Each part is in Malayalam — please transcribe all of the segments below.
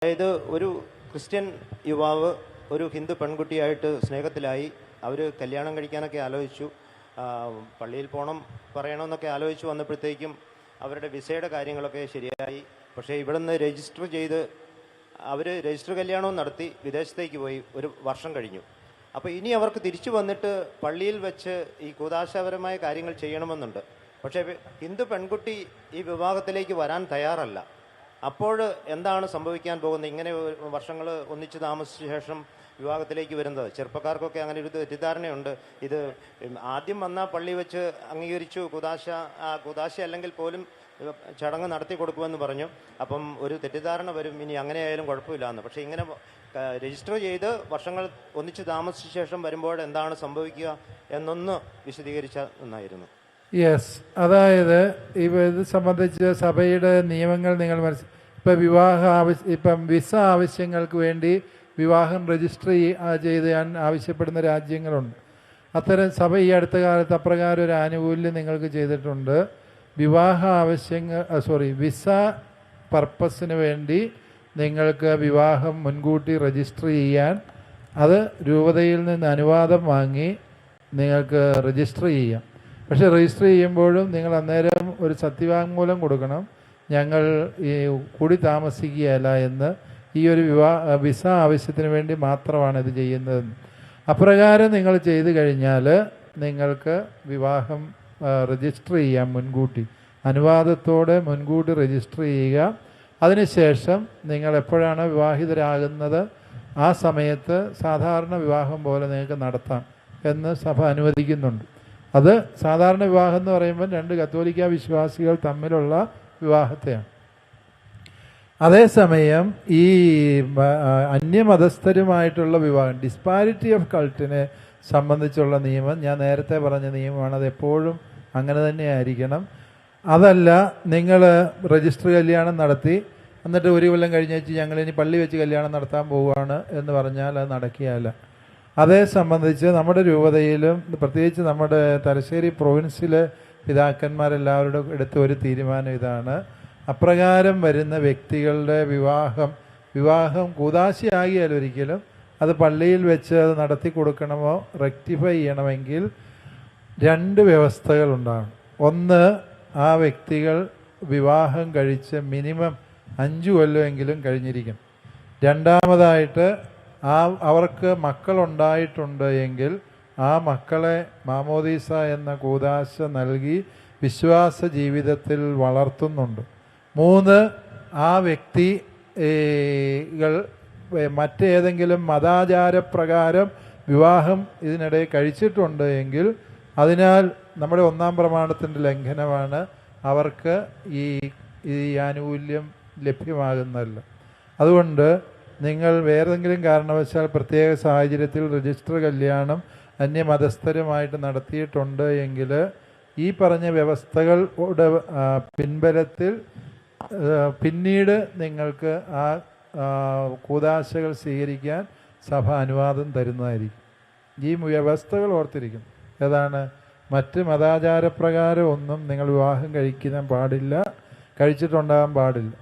അതായത് ഒരു ക്രിസ്ത്യൻ യുവാവ് ഒരു ഹിന്ദു പെൺകുട്ടിയായിട്ട് സ്നേഹത്തിലായി. അവർ കല്യാണം കഴിക്കാനൊക്കെ ആലോചിച്ചു, പള്ളിയിൽ പോകണം പറയണമെന്നൊക്കെ ആലോചിച്ചു വന്നപ്പോഴത്തേക്കും അവരുടെ വിസയുടെ കാര്യങ്ങളൊക്കെ ശരിയായി. പക്ഷേ ഇവിടുന്ന് രജിസ്റ്റർ ചെയ്ത് അവർ രജിസ്റ്റർ കല്യാണവും നടത്തി വിദേശത്തേക്ക് പോയി. ഒരു വർഷം കഴിഞ്ഞു. അപ്പോൾ ഇനി അവർക്ക് തിരിച്ചു വന്നിട്ട് പള്ളിയിൽ വെച്ച് ഈ കൂദാശപരമായ കാര്യങ്ങൾ ചെയ്യണമെന്നുണ്ട്. പക്ഷേ ഹിന്ദു പെൺകുട്ടി ഈ വിവാഹത്തിലേക്ക് വരാൻ തയ്യാറല്ല. അപ്പോൾ എന്താണ് സംഭവിക്കാൻ പോകുന്നത്? ഇങ്ങനെ വർഷങ്ങൾ ഒന്നിച്ച് താമസിച്ച ശേഷം വിവാഹത്തിലേക്ക് വരുന്നത് ചെറുപ്പക്കാർക്കൊക്കെ അങ്ങനെ ഒരു തെറ്റിദ്ധാരണയുണ്ട്. ഇത് ആദ്യം വന്ന പള്ളി വെച്ച് അംഗീകരിച്ചു, കൂദാശ അല്ലെങ്കിൽ പോലും ചടങ്ങ് നടത്തി കൊടുക്കുമെന്ന് പറഞ്ഞു. അപ്പം ഒരു തെറ്റിദ്ധാരണ വരും, ഇനി അങ്ങനെയായാലും കുഴപ്പമില്ലാന്ന്. പക്ഷേ ഇങ്ങനെ രജിസ്റ്റർ ചെയ്ത് വർഷങ്ങൾ ഒന്നിച്ച് താമസിച്ച ശേഷം വരുമ്പോൾ എന്താണ് സംഭവിക്കുക എന്നൊന്ന് വിശദീകരിച്ചാൽ നന്നായിരുന്നു. യെസ്, അതായത് ഇത് സംബന്ധിച്ച് സഭയുടെ നിയമങ്ങൾ നിങ്ങൾ ഇപ്പം വിസ ആവശ്യങ്ങൾക്ക് വേണ്ടി വിവാഹം രജിസ്റ്റർ ചെയ്യാൻ ആവശ്യപ്പെടുന്ന രാജ്യങ്ങളുണ്ട്. അത്തരം സഭ ഈ അടുത്ത കാലത്ത് അപ്രകാരം ഒരു ആനുകൂല്യം നിങ്ങൾക്ക് ചെയ്തിട്ടുണ്ട്. വിസ പർപ്പസിന് വേണ്ടി നിങ്ങൾക്ക് വിവാഹം മുൻകൂട്ടി രജിസ്റ്റർ ചെയ്യാൻ അത് രൂപതയിൽ നിന്ന് അനുവാദം വാങ്ങി നിങ്ങൾക്ക് രജിസ്റ്റർ ചെയ്യാം. പക്ഷേ രജിസ്റ്റർ ചെയ്യുമ്പോഴും നിങ്ങൾ അന്നേരം ഒരു സത്യവാങ്മൂലം കൊടുക്കണം, ഞങ്ങൾ ഈ കൂടി താമസിക്കുകയല്ല എന്ന്. ഈ ഒരു വിസ ആവശ്യത്തിന് വേണ്ടി മാത്രമാണ് ഇത് ചെയ്യുന്നതെന്ന്. അപ്രകാരം നിങ്ങൾ ചെയ്തു കഴിഞ്ഞാൽ നിങ്ങൾക്ക് വിവാഹം രജിസ്റ്റർ ചെയ്യാം. മുൻകൂട്ടി അനുവാദത്തോടെ മുൻകൂട്ടി രജിസ്റ്റർ ചെയ്യുക. അതിനുശേഷം നിങ്ങൾ എപ്പോഴാണ് വിവാഹിതരാകുന്നത് ആ സമയത്ത് സാധാരണ വിവാഹം പോലെ നിങ്ങൾക്ക് നടത്താം എന്ന് സഭ അനുവദിക്കുന്നുണ്ട്. അത് സാധാരണ വിവാഹം എന്ന് പറയുമ്പോൾ രണ്ട് കത്തോലിക്ക വിശ്വാസികൾ തമ്മിലുള്ള വിവാഹത്തെയാണ്. അതേസമയം ഈ അന്യമതസ്ഥരുമായിട്ടുള്ള വിവാഹം, ഡിസ്പാരിറ്റി ഓഫ് കൾട്ടിനെ സംബന്ധിച്ചുള്ള നിയമം ഞാൻ നേരത്തെ പറഞ്ഞ നിയമമാണ്. അത് എപ്പോഴും അങ്ങനെ തന്നെ ആയിരിക്കണം. അതല്ല, നിങ്ങൾ രജിസ്റ്റർ കല്യാണം നടത്തി എന്നിട്ട് ഒരു കൊല്ലം കഴിഞ്ഞ് വെച്ച് ഞങ്ങളിനി പള്ളി വെച്ച് കല്യാണം നടത്താൻ പോവുകയാണ് എന്ന് പറഞ്ഞാൽ അത് നടക്കുകയല്ല. അതേ സംബന്ധിച്ച് നമ്മുടെ രൂപതയിലും പ്രത്യേകിച്ച് നമ്മുടെ തലശ്ശേരി പ്രൊവിൻസിലെ പിതാക്കന്മാരെല്ലാവരുടെ എടുത്ത ഒരു തീരുമാനം ഇതാണ്: അപ്രകാരം വരുന്ന വ്യക്തികളുടെ വിവാഹം കൂദാശയാകിയാൽ ഒരിക്കലും അത് പള്ളിയിൽ വെച്ച് അത് നടത്തി കൊടുക്കണമോ റെക്ടിഫൈ ചെയ്യണമെങ്കിൽ രണ്ട് വ്യവസ്ഥകളുണ്ടാകും. ഒന്ന്, ആ വ്യക്തികൾ വിവാഹം കഴിച്ച് മിനിമം 5 കൊല്ലമെങ്കിലും കഴിഞ്ഞിരിക്കണം. രണ്ടാമതായിട്ട് അവർക്ക് മക്കളുണ്ടായിട്ടുണ്ട് എങ്കിൽ ആ മക്കളെ മാമോദീസ എന്ന കൂദാശ നൽകി വിശ്വാസ ജീവിതത്തിൽ വളർത്തുന്നുണ്ട്. 3, ആ വ്യക്തികൾ മറ്റേതെങ്കിലും മതാചാരപ്രകാരം വിവാഹം ഇതിനിടെ കഴിച്ചിട്ടുണ്ട് എങ്കിൽ അതിനാൽ നമ്മുടെ 1-ാം പ്രമാണത്തിൻ്റെ ലംഘനമാണ്, അവർക്ക് ഈ ആനുകൂല്യം ലഭ്യമാകുന്നതല്ല. അതുകൊണ്ട് നിങ്ങൾ വേറെന്തെങ്കിലും കാരണവശാൽ പ്രത്യേക സാഹചര്യത്തിൽ രജിസ്റ്റർ കല്യാണം അന്യമതസ്ഥരുമായിട്ട് നടത്തിയിട്ടുണ്ട് എങ്കിൽ ഈ പറഞ്ഞ വ്യവസ്ഥകളുടെ പിൻബലത്തിൽ പിന്നീട് നിങ്ങൾക്ക് ആ കൂദാശകൾ സ്വീകരിക്കാൻ സഭ അനുവാദം തരുന്നതായിരിക്കും. ഈ വ്യവസ്ഥകൾ ഓർത്തിരിക്കും. ഏതാണ്? മറ്റ് മതാചാരപ്രകാരം ഒന്നും നിങ്ങൾ വിവാഹം കഴിക്കാൻ പാടില്ല, കഴിച്ചിട്ടുണ്ടാകാൻ പാടില്ല.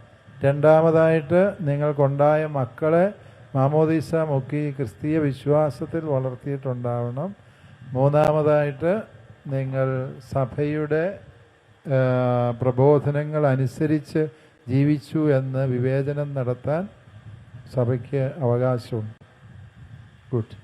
രണ്ടാമതായിട്ട് നിങ്ങൾക്കുണ്ടായ മക്കളെ മാമോദീസ മുക്കി ക്രിസ്തീയ വിശ്വാസത്തിൽ വളർത്തിയിട്ടുണ്ടാവണം. മൂന്നാമതായിട്ട് നിങ്ങൾ സഭയുടെ പ്രബോധനങ്ങൾ അനുസരിച്ച് ജീവിച്ചു എന്ന് വിവേചനം നടത്താൻ സഭയ്ക്ക് അവകാശമുണ്ട്. ഗുഡ്.